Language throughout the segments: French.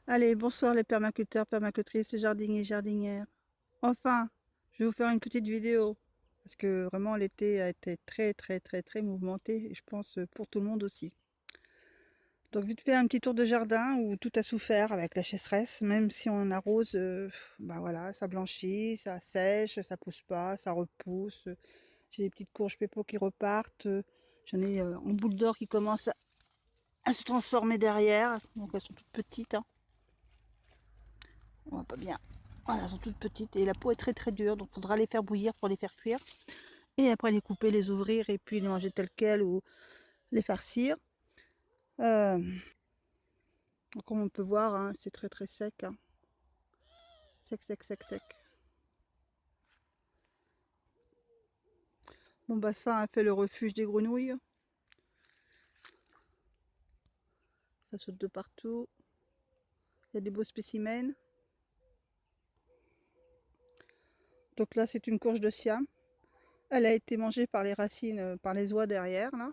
Allez, bonsoir les permaculteurs, permacultrices, les jardiniers, jardinières. Enfin, je vais vous faire une petite vidéo parce que vraiment l'été a été très mouvementé et je pense pour tout le monde aussi. Donc vite fait un petit tour de jardin où tout a souffert avec la sécheresse, même si on arrose, bah voilà, ça blanchit, ça sèche, ça pousse pas, ça repousse. J'ai des petites courges pépo qui repartent, j'en ai en boule d'or qui commencent à se transformer derrière, donc elles sont toutes petites, hein. On voit pas bien. Voilà, elles sont toutes petites et la peau est très dure, donc il faudra les faire bouillir pour les faire cuire. Et après les couper, les ouvrir et puis les manger telles quelles ou les farcir. Euh, Comme on peut voir, hein, c'est très sec, hein. Sec. Mon bassin a fait le refuge des grenouilles. Ça saute de partout. Il y a des beaux spécimens. Donc là, c'est une courge de Siam. Elle a été mangée par les racines, par les oies derrière, là.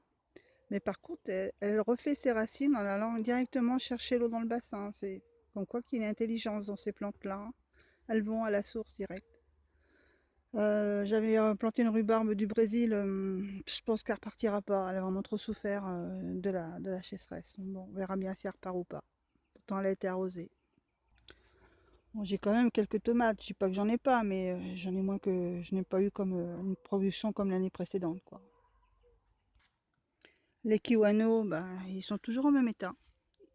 Mais par contre, elle refait ses racines en allant directement chercher l'eau dans le bassin. C'est comme quoi qu'il y a une intelligence dans ces plantes-là, hein. Elles vont à la source directe. J'avais planté une rhubarbe du Brésil. Je pense qu'elle repartira pas. Elle a vraiment trop souffert de la sécheresse. Bon, on verra bien si elle repart ou pas. Pourtant, elle a été arrosée. Bon, j'ai quand même quelques tomates. Je dis pas que j'en ai pas, mais j'en ai moins que je n'ai pas eu comme une production comme l'année précédente, quoi. Les kiwanos, bah, ils sont toujours au même état.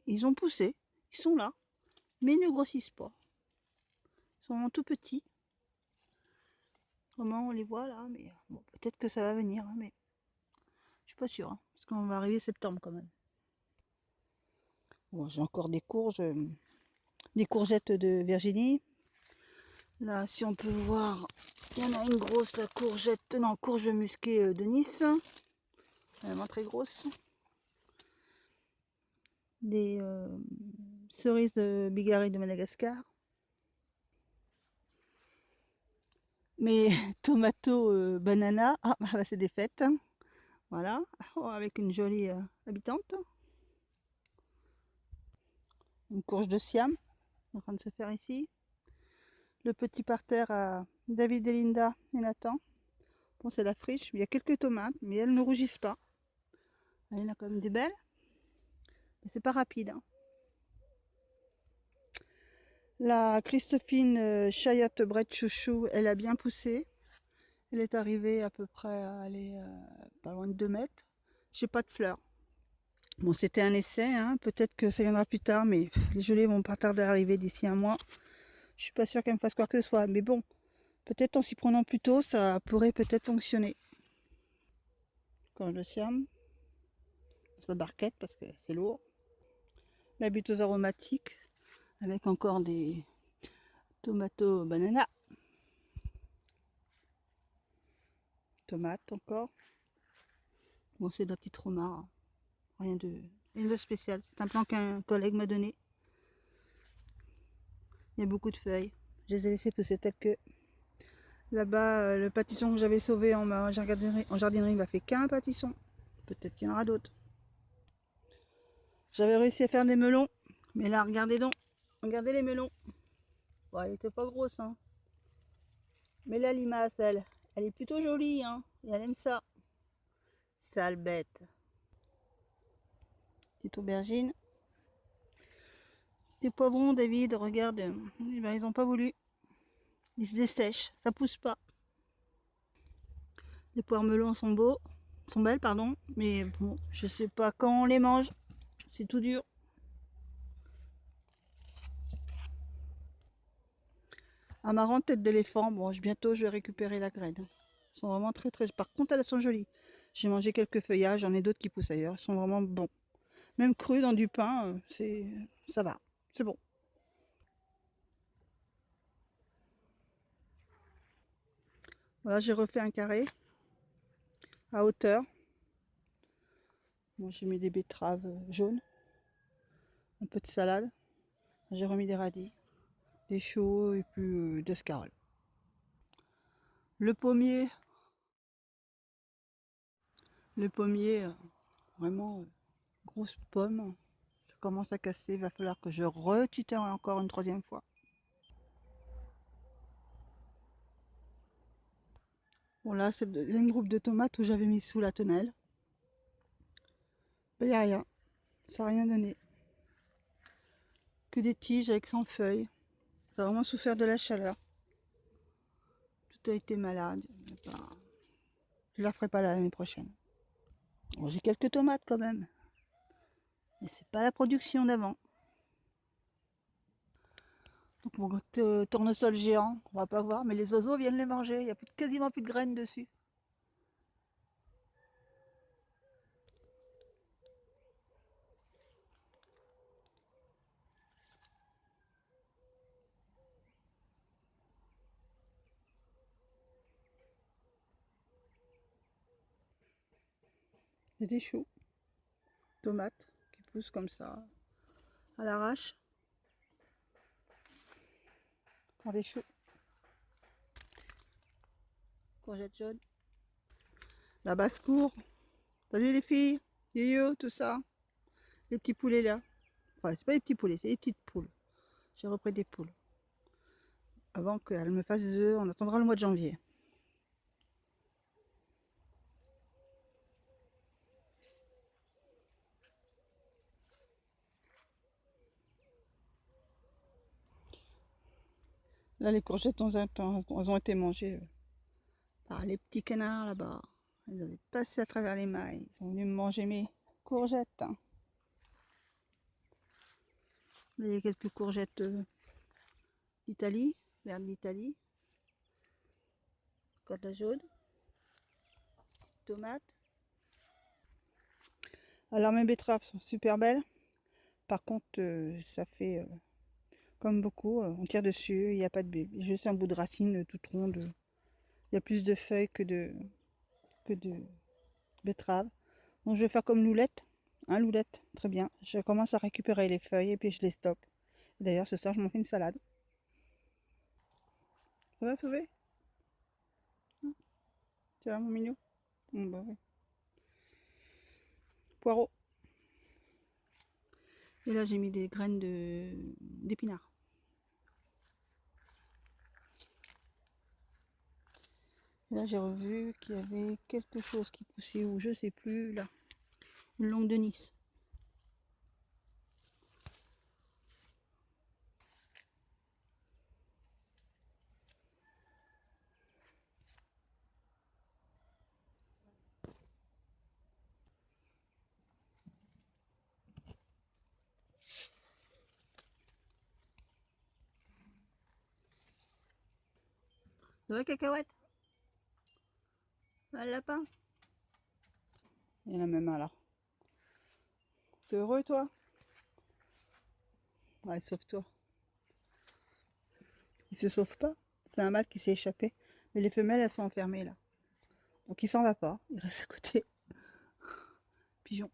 Ils ont poussé, ils sont là, mais ils ne grossissent pas. Ils sont vraiment tout petits. Vraiment, on les voit là, mais bon, peut-être que ça va venir, hein, mais je suis pas sûre, hein, parce qu'on va arriver septembre quand même. Bon, j'ai encore des courges, des courgettes de Virginie. Là, si on peut voir, il y en a une grosse, la courgette, non, courge musquée de Nice. Elle est vraiment très grosse. Des cerises bigarrées de Madagascar. Mes tomatos banana, ah, bah, c'est des fêtes. Voilà, oh, avec une jolie habitante. Une courge de Siam en train de se faire ici. Le petit parterre à David et Linda et Nathan. Bon, c'est la friche. Il y a quelques tomates, mais elles ne rougissent pas. Il y en a quand même des belles, mais c'est pas rapide, hein. La Christophine Chayotte Bret Chouchou, elle a bien poussé. Elle est arrivée à peu près à aller pas loin de 2 mètres. J'ai pas de fleurs. Bon, c'était un essai, hein. Peut-être que ça viendra plus tard, mais les gelées vont pas tarder à arriver d'ici un mois. Je suis pas sûre qu'elle me fasse quoi que ce soit, mais bon, peut-être en s'y prenant plus tôt, ça pourrait peut-être fonctionner. Quand je le siam, sa barquette parce que c'est lourd. La buteuse aromatique avec encore des tomatos banana. Tomates encore. Bon, c'est de la petite romare. Rien de spécial. C'est un plan qu'un collègue m'a donné. Il y a beaucoup de feuilles. Je les ai laissées pousser telles que. Là-bas, le pâtisson que j'avais sauvé en jardinerie m'a fait qu'un pâtisson. Peut-être qu'il y en aura d'autres. J'avais réussi à faire des melons. Mais là, regardez donc. Regardez les melons. Bon, elle était pas grosse, hein. Mais la limace, elle est plutôt jolie, hein. Et elle aime ça. Sale bête. Petite aubergine. Des poivrons, David, regarde. Eh ben, ils ont pas voulu. Ils se dessèchent. Ça pousse pas. Les poires melons sont beaux. Sont belles, pardon. Mais bon, je sais pas quand on les mange. C'est tout dur. Amarante, tête d'éléphant. Bon, bientôt, je vais récupérer la graine. Ils sont vraiment très. Par contre, elles sont jolies. J'ai mangé quelques feuillages. J'en ai d'autres qui poussent ailleurs. Ils sont vraiment bons. Même crus dans du pain, ça va. C'est bon. Voilà, j'ai refait un carré à hauteur. Moi, j'ai mis des betteraves jaunes, un peu de salade. J'ai remis des radis, des choux et puis des scaroles. Le pommier, le pommier, vraiment grosse pomme. commence à casser, il va falloir que je retutère encore une troisième fois. Bon là c'est le deuxième groupe de tomates où j'avais mis sous la tonnelle. Il n'y a rien, ça n'a rien donné. Que des tiges avec 100 feuilles. Ça a vraiment souffert de la chaleur. Tout a été malade. Je la ferai pas l'année prochaine. Bon, j'ai quelques tomates quand même. Mais c'est pas la production d'avant. Donc mon tournesol géant, on va pas voir, mais les oiseaux viennent les manger. Il n'y a quasiment plus de graines dessus. Il y a des choux, tomates qui poussent comme ça, à l'arrache. Encore des choux. Courgettes jaunes. La basse-cour. Salut les filles, yo, tout ça. Les petits poulets là. Enfin, c'est pas des petits poulets, c'est des petites poules. J'ai repris des poules. Avant qu'elles me fassent des œufs, on attendra le mois de janvier. Là, les courgettes elles ont été mangées par les petits canards là-bas. Ils avaient passé à travers les mailles. Ils sont venus me manger mes courgettes. Là, il y a quelques courgettes d'Italie, vertes d'Italie. Encore de la jaune. Tomates. Alors mes betteraves sont super belles. Par contre, ça fait comme beaucoup, on tire dessus, il n'y a pas de bébé. Juste un bout de racine toute ronde. Il y a plus de feuilles que de betteraves. Donc je vais faire comme Loulette. Hein, Loulette, très bien. Je commence à récupérer les feuilles et puis je les stocke. D'ailleurs, ce soir, je m'en fais une salade. Ça va, Sauvé? Tu vas, mon mignon? Bon, bah oui. Poireaux. Et là, j'ai mis des graines d'épinards. Et là, j'ai revu qu'il y avait quelque chose qui poussait, ou je sais plus, là. Une longue de Nice. Ça va, cacahuète? Un lapin? Il y en a même un là. T'es heureux, toi? Ouais, sauve-toi. Il se sauve pas. C'est un mâle qui s'est échappé. Mais les femelles, elles sont enfermées là. Donc il s'en va pas. Il reste à côté. Pigeon.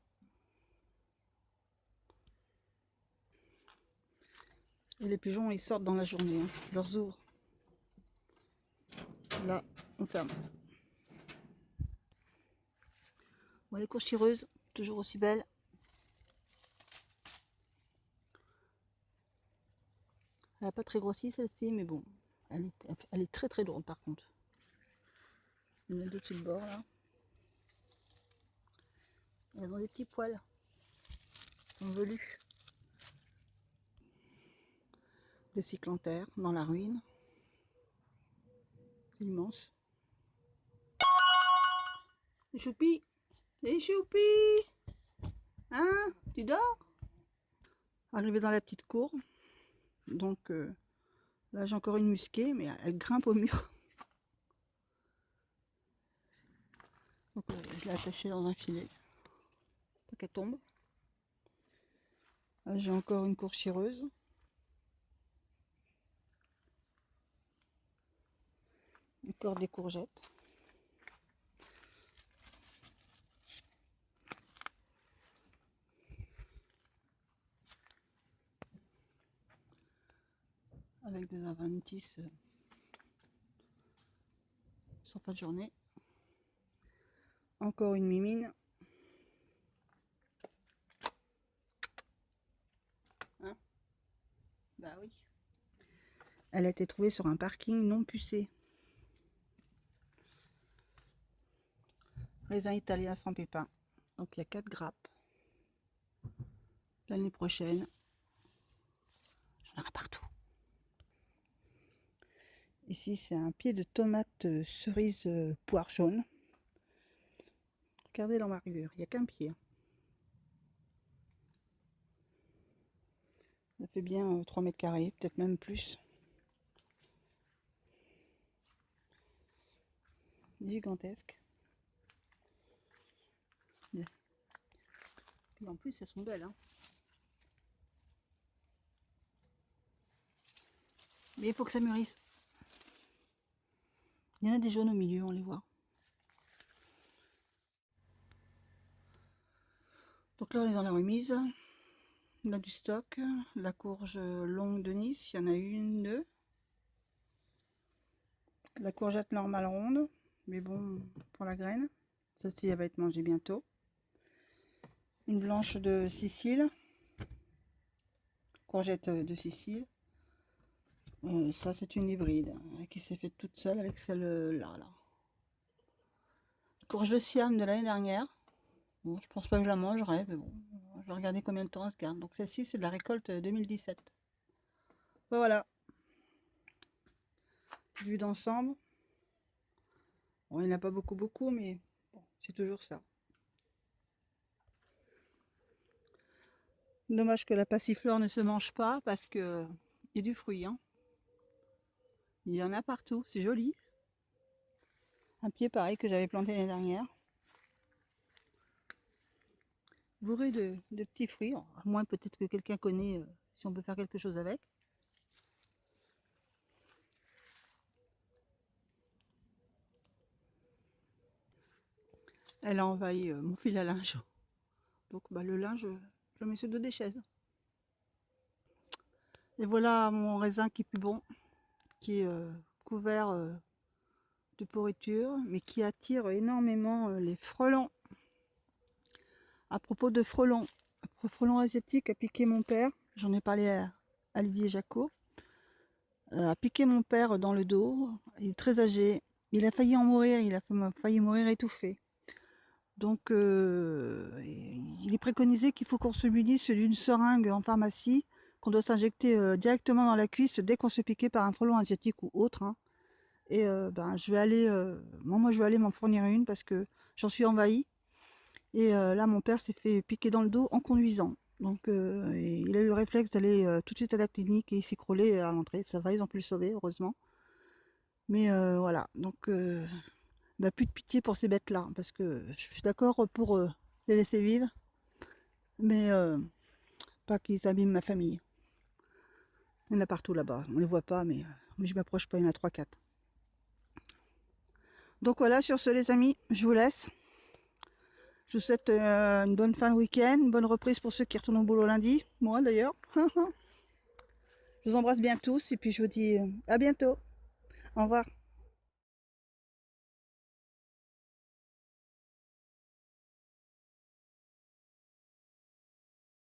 Et les pigeons, ils sortent dans la journée. Hein. Je leur ouvre. Là, on ferme. Bon, les courchireuses, toujours aussi belles. Elle n'a pas très grossi celle-ci, mais bon, elle est très très lourde par contre. Il y en a d'autres sur le bord là. Elles ont des petits poils. Ils sont velus. Des cyclanthères dans la ruine. Immense. Les choupis! Les choupis! Hein? Tu dors? Arrivé dans la petite cour. Donc là j'ai encore une musquée, mais elle grimpe au mur. Donc je l'ai attachée dans un filet. Pas qu'elle tombe. Là j'ai encore une courchireuse. Encore des courgettes. Avec des avantis sur fin de journée. Encore une mimine. oui. Elle a été trouvée sur un parking non pucé. Raisin italien sans pépins. Donc il y a 4 grappes. L'année prochaine, j'en aurai partout. Ici, c'est un pied de tomate cerise poire jaune. Regardez l'envergure, il n'y a qu'un pied. Ça fait bien 3 mètres carrés, peut-être même plus. Gigantesque. Puis en plus, elles sont belles. Hein. Mais il faut que ça mûrisse. Il y en a des jaunes au milieu, on les voit. Donc là, on est dans la remise. On a du stock. La courge longue de Nice, il y en a une, deux. La courgette normale ronde, mais bon, pour la graine. Celle-ci, elle va être mangée bientôt. Une blanche de Sicile. Courgette de Sicile. Ça, c'est une hybride qui s'est faite toute seule avec celle-là. Courge de Siam de l'année dernière. Bon, je pense pas que je la mangerai, mais bon, je vais regarder combien de temps elle se garde. Donc celle-ci, c'est de la récolte 2017. Ben voilà. Vue d'ensemble. Bon, il n'y en a pas beaucoup, mais bon, c'est toujours ça. Dommage que la passiflore ne se mange pas parce que il y a du fruit. Hein. Il y en a partout, c'est joli. Un pied pareil que j'avais planté l'année dernière. Bourré de petits fruits, à moins peut-être que quelqu'un connaît si on peut faire quelque chose avec. Elle a envahi mon fil à linge. Donc bah, le linge, je le mets sur le dos des chaises. Et voilà mon raisin qui est plus bon, qui est couvert de pourriture, mais qui attire énormément les frelons. À propos de frelons, frelons asiatiques a piqué mon père, j'en ai parlé à Olivier Jacot, a piqué mon père dans le dos, il est très âgé, il a failli en mourir, il a failli mourir étouffé. Donc il est préconisé qu'il faut qu'on se munisse d'une seringue en pharmacie, qu'on doit s'injecter directement dans la cuisse dès qu'on se piqué par un frelon asiatique ou autre. Hein. Et ben, je vais aller, moi je vais aller m'en fournir une parce que j'en suis envahie. Et là mon père s'est fait piquer dans le dos en conduisant. Donc il a eu le réflexe d'aller tout de suite à la clinique et il s'est écroulé à l'entrée. Ça va, ils ont pu le sauver, heureusement. Mais voilà, donc bah, plus de pitié pour ces bêtes-là, parce que je suis d'accord pour les laisser vivre, mais pas qu'ils abîment ma famille. Il y en a partout là-bas, on les voit pas, mais je m'approche pas, il y en a 3-4. Donc voilà, sur ce les amis, je vous laisse. Je vous souhaite une bonne fin de week-end, une bonne reprise pour ceux qui retournent au boulot lundi, moi d'ailleurs. Je vous embrasse bien tous et puis je vous dis à bientôt. Au revoir.